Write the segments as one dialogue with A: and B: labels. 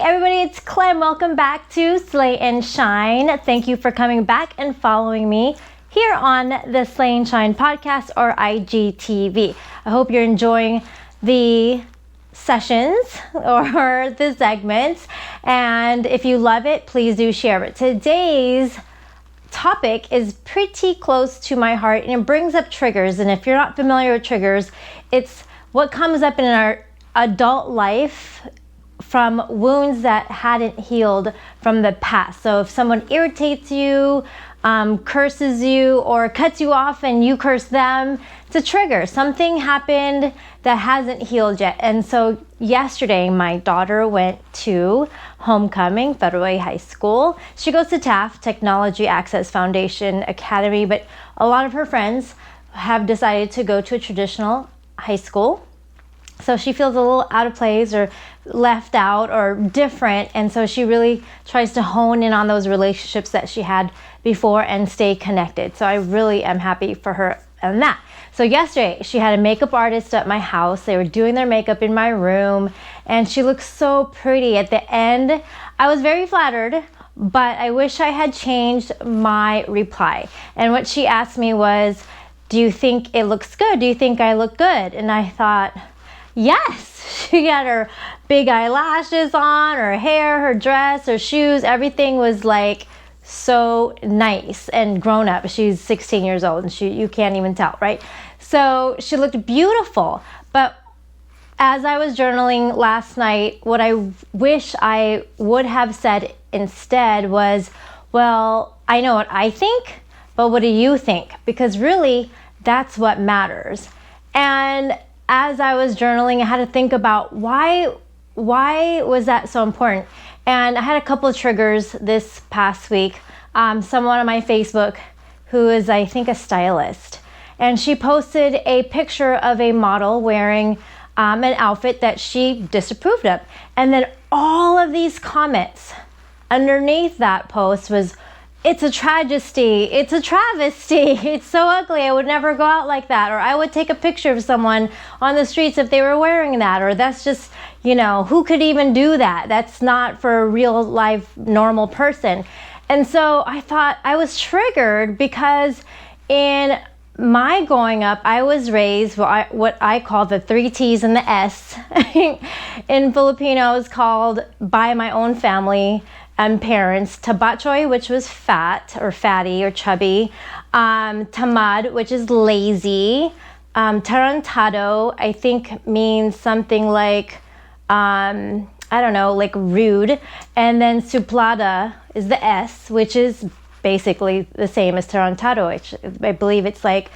A: everybody, it's Clem. Welcome back to Slay and Shine. Thank you for coming back and following me here on the Slay and Shine podcast, or IGTV. I hope you're enjoying the sessions or the segments, and if you love it, please do share it. Today's topic is pretty close to my heart, and it brings up triggers. And if you're not familiar with triggers, it's what comes up in our adult life from wounds that hadn't healed from the past. So if someone irritates you, curses you, or cuts you off and you curse them, it's a trigger. Something happened that hasn't healed yet. And so yesterday, my daughter went to homecoming, Federal Way High School. She goes to TAF, Technology Access Foundation Academy, but a lot of her friends have decided to go to a traditional high school. So she feels a little out of place or left out or different. And so she really tries to hone in on those relationships that she had before and stay connected. So I really am happy for her on that. So yesterday she had a makeup artist at my house. They were doing their makeup in my room and she looked so pretty. At the end, I was very flattered, but I wish I had changed my reply. And what she asked me was, do you think it looks good? Do you think I look good? And I thought, yes. She had her big eyelashes on, her hair, her dress, her shoes, everything was like so nice and grown up. She's 16 years old and you can't even tell, right? So she looked beautiful. But as I was journaling last night, what I wish I would have said instead was, well, I know what I think, but what do you think? Because really, that's what matters. And as I was journaling, I had to think about why was that so important? And I had a couple of triggers this past week. Someone on my Facebook who is, I think, a stylist, and she posted a picture of a model wearing an outfit that she disapproved of. And then all of these comments underneath that post was, it's a tragedy, it's a travesty, it's so ugly, I would never go out like that, or I would take a picture of someone on the streets if they were wearing that, or that's just, who could even do that? That's not for a real life normal person. And so I thought I was triggered because in my growing up, I was raised what I call the 3 T's and the S. In Filipino, it's called by my own family and parents. Tabachoy, which was fat or fatty or chubby. Tamad, which is lazy. Tarantado, I think means something like, like rude. And then suplada is the S, which is basically the same as tarantado, which I believe it's like,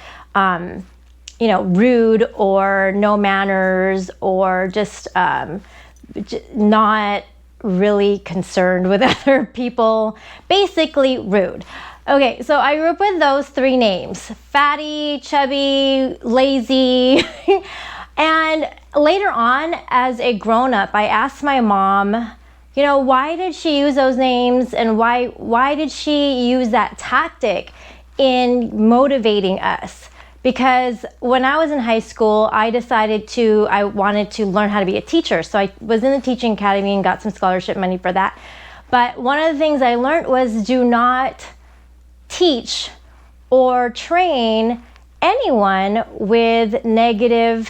A: rude or no manners or just not really concerned with other people, basically rude. Okay, so I grew up with those 3 names: fatty, chubby, lazy. And later on, as a grown-up, I asked my mom, why did she use those names, and why did she use that tactic in motivating us? Because when I was in high school, I wanted to learn how to be a teacher. So I was in the teaching academy and got some scholarship money for that. But one of the things I learned was do not teach or train anyone with negative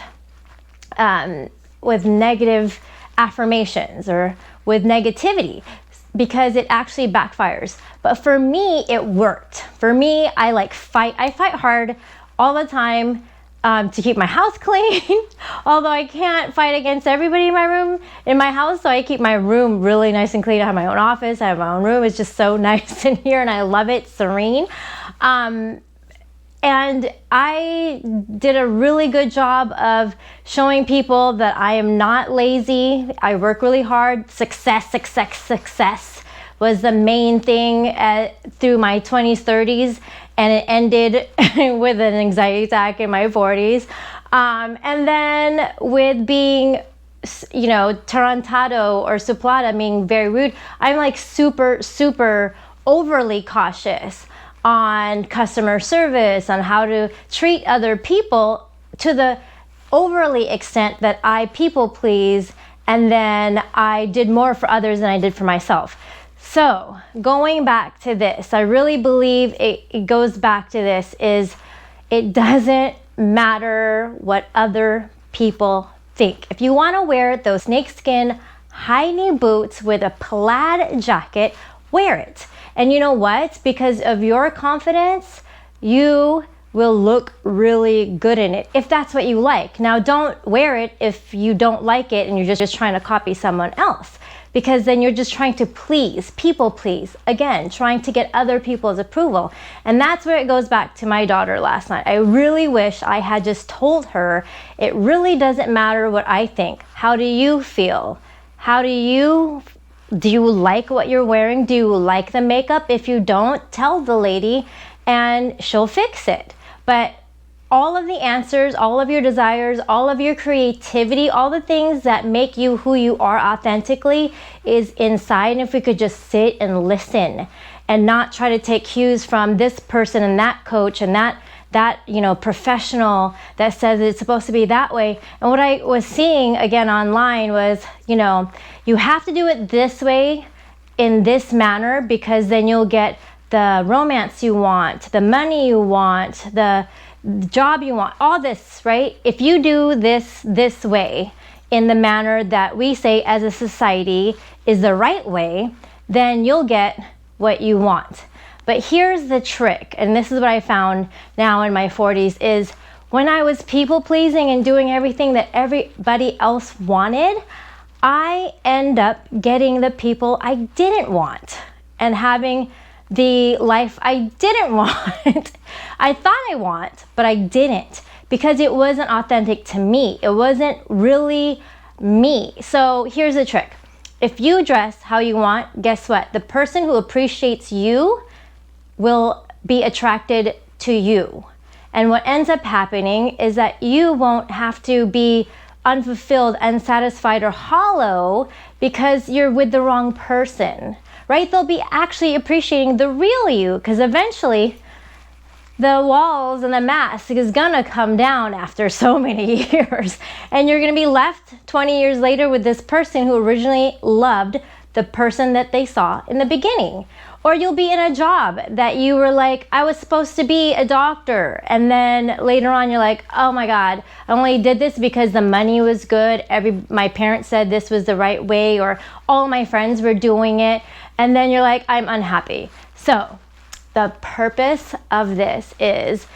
A: affirmations or with negativity, because it actually backfires. But for me, it worked. For me, I fight hard all the time to keep my house clean. Although I can't fight against everybody in my house, so I keep my room really nice and clean. I have my own office, I have my own room. It's just so nice in here and I love it, serene. And I did a really good job of showing people that I am not lazy. I work really hard. Success was the main thing through my 20s, 30s, and it ended with an anxiety attack in my 40s. And then with being, tarantado or suplada, meaning very rude, I'm super overly cautious on customer service, on how to treat other people, to the overly extent that I people please And then I did more for others than I did for myself. So going back to this, I really believe it goes back to this, is it doesn't matter what other people think. If you want to wear those snakeskin high knee boots with a plaid jacket, wear it. And you know what? Because of your confidence, you will look really good in it, if that's what you like. Now, don't wear it if you don't like it and you're just trying to copy someone else, because then you're just trying to please, people please. Again, trying to get other people's approval. And that's where it goes back to my daughter last night. I really wish I had just told her, it really doesn't matter what I think. How do you feel? Do you like what you're wearing? Do you like the makeup? If you don't, tell the lady and she'll fix it. But all of the answers, all of your desires, all of your creativity, all the things that make you who you are authentically is inside. And if we could just sit and listen and not try to take cues from this person and that coach and that professional that says it's supposed to be that way. And what I was seeing again online was, you have to do it this way, in this manner, because then you'll get the romance you want, the money you want, the job you want, all this, right? If you do this way, in the manner that we say as a society is the right way, then you'll get what you want. But here's the trick, and this is what I found now in my 40s, is when I was people pleasing and doing everything that everybody else wanted, I end up getting the people I didn't want and having the life I didn't want. I thought I want, but I didn't, because it wasn't authentic to me. It wasn't really me. So here's the trick. If you dress how you want, guess what? The person who appreciates you will be attracted to you. And what ends up happening is that you won't have to be unfulfilled, unsatisfied, or hollow because you're with the wrong person, right? They'll be actually appreciating the real you, because eventually the walls and the mask is gonna come down after so many years, and you're gonna be left 20 years later with this person who originally loved the person that they saw in the beginning. Or you'll be in a job that you were like, I was supposed to be a doctor. And then later on, you're like, oh my God, I only did this because the money was good. My parents said this was the right way, or all my friends were doing it. And then you're like, I'm unhappy. So the purpose of this is,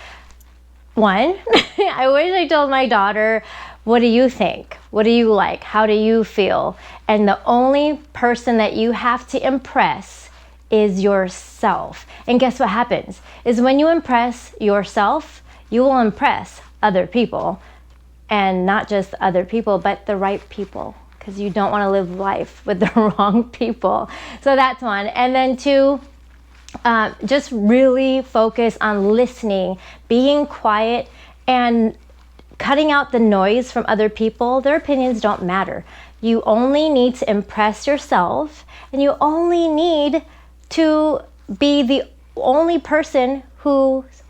A: one, I wish I told my daughter, what do you think? What do you like? How do you feel? And the only person that you have to impress is yourself. And guess what happens? Is when you impress yourself, you will impress other people. And not just other people, but the right people. Because you don't want to live life with the wrong people. So that's one. And then two, just really focus on listening, being quiet, and cutting out the noise from other people. Their opinions don't matter. You only need to impress yourself, and you only need to be the only person whose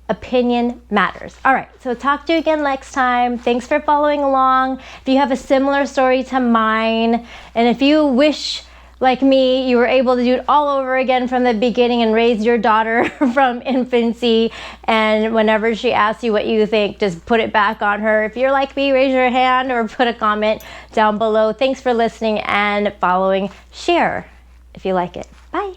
A: opinion matters. All right, so talk to you again next time. Thanks for following along. If you have a similar story to mine, and if you wish, like me, you were able to do it all over again from the beginning and raise your daughter from infancy, and whenever she asks you what you think, just put it back on her. If you're like me, raise your hand or put a comment down below. Thanks for listening and following. Share if you like it. Bye.